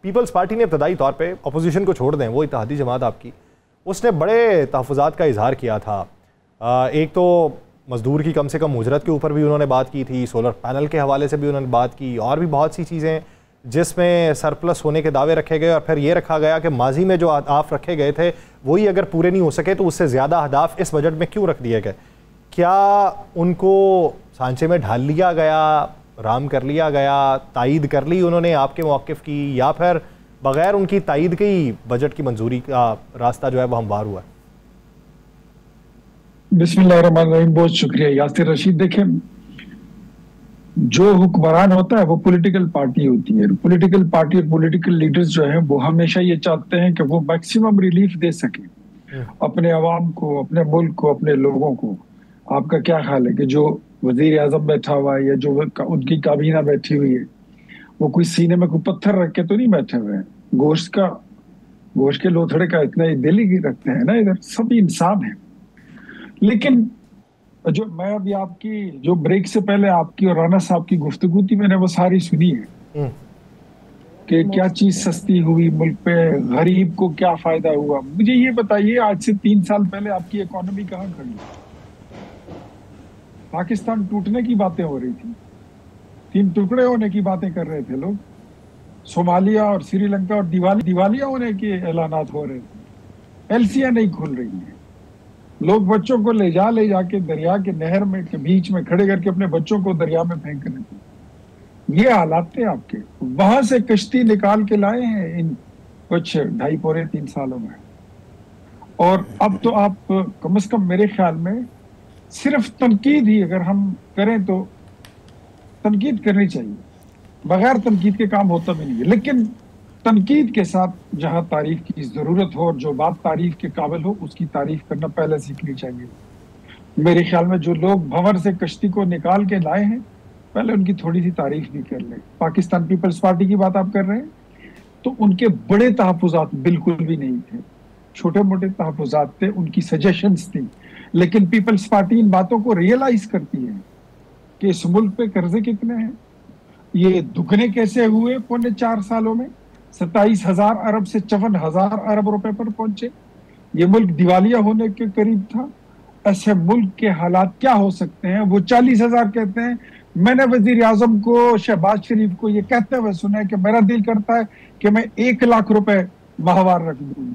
Peoples party ने इब्तदाई तौर पे अपोजिशन को छोड़ दें, वो इत्तेहादी जमात आपकी, उसने बड़े तहफ़्फ़ुज़ात का इजहार किया था। एक तो मज़दूर की कम से कम उजरत के ऊपर भी उन्होंने बात की थी, सोलर पैनल के हवाले से भी उन्होंने बात की, और भी बहुत सी चीज़ें जिसमें सरप्लस होने के दावे रखे गए, और फिर ये रखा गया कि माजी में जो अहदाफ रखे गए थे वही अगर पूरे नहीं हो सके तो उससे ज़्यादा अहदाफ इस बजट में क्यों रख दिए गए। क्या उनको सांचे में ढाल लिया गया, राम कर लिया गया, तायीद कर ली उन्होंने आपके मौक़िफ़ की, या फिर बग़ैर उनकी तायीद के ही बजट की मंजूरी का रास्ता जो है वो हमवार हुआ है? बिस्मिल्लाहिर्रहमानिर्रहीम, बहुत शुक्रिया यासिर रशीद। देखें, जो हुक्मरान होता है वो पॉलिटिकल पार्टी होती है। पॉलिटिकल पार्टी और पॉलिटिकल लीडर्स जो हैं वो हमेशा ये चाहते हैं कि वो मैक्सिमम रिलीफ दे सके अपने अवाम को, अपने मुल्क को, अपने लोगों को। आपका क्या ख्याल है कि जो वजीर आजम बैठा हुआ है या जो उनकी काबीना बैठी हुई है, वो कोई सीने में कोई पत्थर रख के तो नहीं बैठे हुए हैं? गोश्त के लोथड़े का इतना ही दिल ही रखते हैं ना, इधर सभी इंसान है। लेकिन जो मैं अभी आपकी जो ब्रेक से पहले आपकी और राना साहब की गुफ्तगू थी, मैंने वो सारी सुनी है कि क्या चीज सस्ती हुई मुल्क पे, गरीब को क्या फायदा हुआ। मुझे ये बताइए, आज से 3 साल पहले आपकी इकोनॉमी कहाँ खड़ी? पाकिस्तान टूटने की बातें हो रही थी, 3 टुकड़े होने की बातें कर रहे थे लोग, सोमालिया और श्रीलंका और दिवालिया होने के ऐलानात हो रहे थे, एलसियां नहीं खुल रही है, लोग बच्चों को ले जाके दरिया के नहर में के बीच में खड़े करके अपने बच्चों को दरिया में फेंक रहे थे। ये हालात थे आपके। वहां से कश्ती निकाल के लाए हैं इन कुछ 2.5-3 सालों में। और अब तो आप कम से कम मेरे ख्याल में सिर्फ तनकीद ही अगर हम करें तो तनकीद करनी चाहिए, बगैर तनकीद के काम होता भी नहीं है। लेकिन तनकीद के साथ जहां तारीफ की जरूरत हो और जो बात तारीफ के काबिल हो उसकी तारीफ करना पहले सीखनी चाहिए। मेरे ख्याल में जो लोग भंवर से कश्ती को निकाल के लाए हैं, पहले उनकी थोड़ी सी तारीफ भी कर लें। पाकिस्तान पीपल्स पार्टी की बात आप कर रहे हैं, तो उनके बड़े तहफुजात बिल्कुल भी नहीं थे, छोटे मोटे तहफुजात थे, उनकी सजेशंस थी। लेकिन पीपल्स पार्टी इन बातों को रियलाइज करती है कि इस मुल्क पे कर्जे कितने हैं, ये दुगने कैसे हुए 4.25 सालों में, 27,000 अरब से 54,000 अरब रुपए पर पहुंचे। ये मुल्क दिवालिया होने के करीब था। ऐसे मुल्क के हालात क्या हो सकते हैं? वो 40,000 कहते हैं। मैंने वजीर आजम को, शहबाज शरीफ को ये कहते हुए सुना है कि मेरा दिल करता है कि मैं 1 लाख रुपए माहवार रख दूं,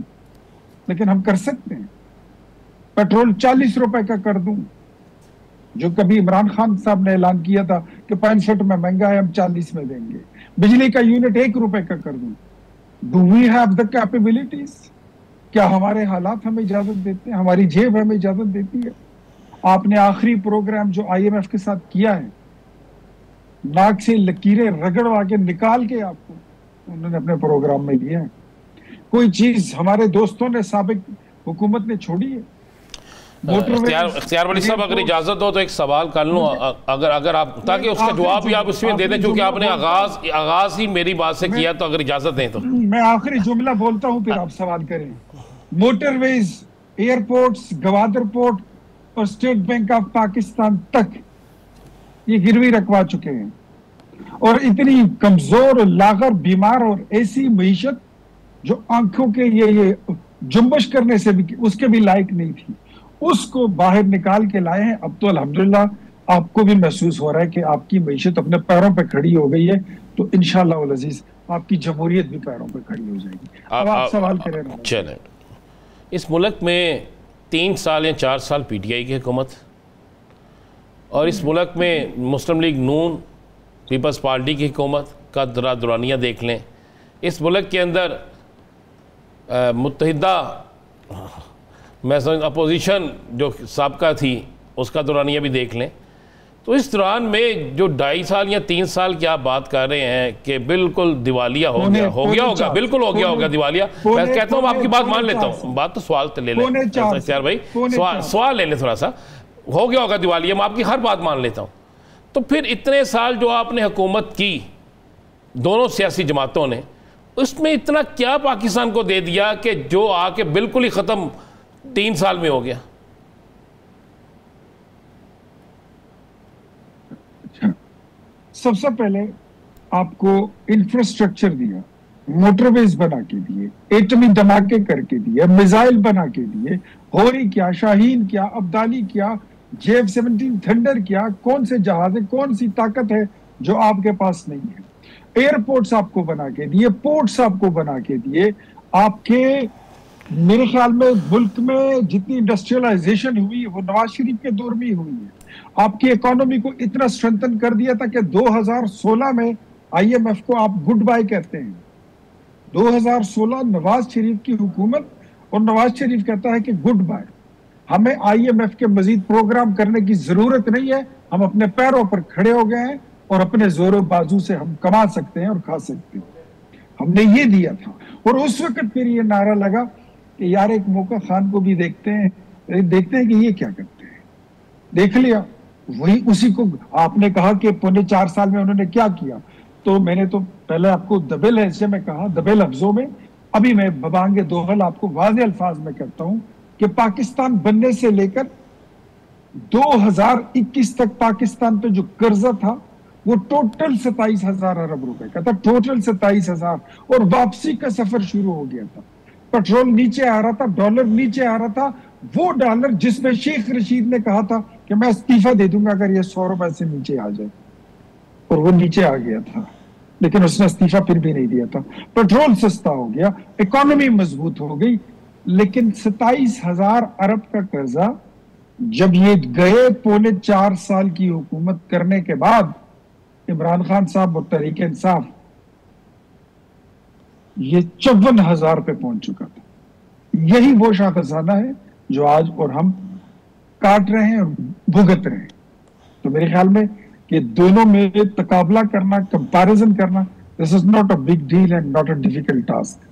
लेकिन हम कर सकते हैं? पेट्रोल 40 रुपए का कर दूं, जो कभी इमरान खान साहब ने ऐलान किया था कि 65 में महंगा है, हम 40 में देंगे। बिजली का यूनिट 1 रुपए का कर दूं। Do we have the capabilities? क्या हमारे हालात हमें इजाजत देते हैं? हमारी जेब हमें इजाजत देती है? आपने आखिरी प्रोग्राम जो IMF के साथ किया है, नाक से लकीरें रगड़वा के निकाल के आपको उन्होंने अपने प्रोग्राम में दिया है। कोई चीज हमारे दोस्तों ने, साबिक हुकूमत ने छोड़ी है? इख्तियार वली साहब, अगर इजाजत हो तो एक सवाल कर लूं, अगर आप, ताकि उसका जवाब भी आप इसमें दे दें, क्योंकि आपने आगाज ही मेरी बात से किया, तो अगर इजाजत दें तो मैं आखिरी जुमला बोलता हूं, फिर आप सवाल करें। मोटरवेज, एयरपोर्ट्स, गवादर पोर्ट और स्टेट बैंक ऑफ पाकिस्तान तक ये गिरवी रखवा चुके हैं, और इतनी कमजोर, लागर, बीमार और ऐसी मईशत जो आंखों के ये जुम्बश करने से भी उसके भी लायक नहीं थी, उसको बाहर निकाल के लाए हैं। अब तो अल्हम्दुलिल्लाह आपको भी महसूस हो रहा है कि आपकी मईशत अपने पैरों पे खड़ी हो गई है, तो इंशाअल्लाह वल अजीज आपकी जमहूरियत भी पैरों पे खड़ी हो जाएगी। अब आप सवाल करें। चलें, इस मुल्क में 3 साल या 4 साल PTI की हुकूमत, और इस मुल्क में मुस्लिम लीग नून, पीपल्स पार्टी की हुकूमत का दुरानियाँ देख लें। इस मुल्क के अंदर मुत्तहिदा, मैं समझ अपोजिशन जो साबका थी उसका दौरानिया भी देख लें, तो इस दौरान में जो 2.5 साल या 3 साल की आप बात कर रहे हैं कि बिल्कुल दिवालिया हो गया होगा, बिल्कुल हो गया होगा दिवालिया। मैं कहता हूँ आपकी बात मान लेता हूँ, बात तो सवाल तो ले लें यार भाई, सवाल ले लें थोड़ा सा, हो गया होगा दिवालिया, मैं आपकी हर बात मान लेता हूँ। तो फिर इतने साल जो आपने हुकूमत की दोनों सियासी जमातों ने, उसमें इतना क्या पाकिस्तान को दे दिया कि जो आके बिल्कुल ही ख़त्म 3 साल में हो गया? सबसे पहले आपको इंफ्रास्ट्रक्चर दिया, मोटरवेज बना के दिए, एटमी धमाके करके दिए, मिसाइल बना के दिए, होरी क्या, शाहीन क्या, अब्दाली क्या, JF-17 थंडर क्या, कौन से जहाज है, कौन सी ताकत है जो आपके पास नहीं है। एयरपोर्ट्स आपको बना के दिए, पोर्ट्स आपको बना के दिए। आपके मेरे ख्याल में मुल्क में जितनी इंडस्ट्रियलाइजेशन हुई वो नवाज शरीफ के दौर में ही हुई है। आपकी इकोनॉमी को इतना स्ट्रेंथन कर दिया था कि 2016 में IMF को आप गुड बाय कहते हैं। 2016 नवाज शरीफ की हुकूमत, और नवाज शरीफ कहता है कि गुड बाय, हमें IMF के मजीद प्रोग्राम करने की जरूरत नहीं है, हम अपने पैरों पर खड़े हो गए हैं और अपने जोरों बाजू से हम कमा सकते हैं और खा सकते हैं। हमने ये दिया था। और उस वक्त फिर ये नारा लगा कि यार एक मौका खान को भी देखते हैं कि ये क्या करते हैं। देख लिया, वही उसी को आपने कहा कि पौने 4 साल में उन्होंने क्या किया। तो मैंने तो पहले आपको दबे लहजे में कहा, दबे लफ्जों में, अभी मैं बबांगे दोहल आपको वाज़े अल्फाज में कहता हूं कि पाकिस्तान बनने से लेकर 2021 तक पाकिस्तान पे जो कर्जा था वो टोटल 27,000 अरब रुपए का था, टोटल 27,000, और वापसी का सफर शुरू हो गया था। पेट्रोल नीचे आ रहा था, डॉलर नीचे आ रहा था, वो डॉलर जिसमें शेख रशीद ने कहा था कि मैं इस्तीफा दे दूंगा अगर ये 100 रुपए से नीचे आ जाए, और वो नीचे आ गया था, लेकिन उसने इस्तीफा फिर भी नहीं दिया था। पेट्रोल सस्ता हो गया, इकोनॉमी मजबूत हो गई, लेकिन 27,000 अरब का कर्जा जब ये गए पौने 4 साल की हुकूमत करने के बाद इमरान खान साहब और तहरीक इंसाफ, ये 54,000 पे पहुंच चुका था। यही वो शाह खजाना है जो आज और हम काट रहे हैं और भुगत रहे हैं। तो मेरे ख्याल में कि दोनों में तकाबला करना, कंपैरिजन करना, this is not a big deal and not a difficult task.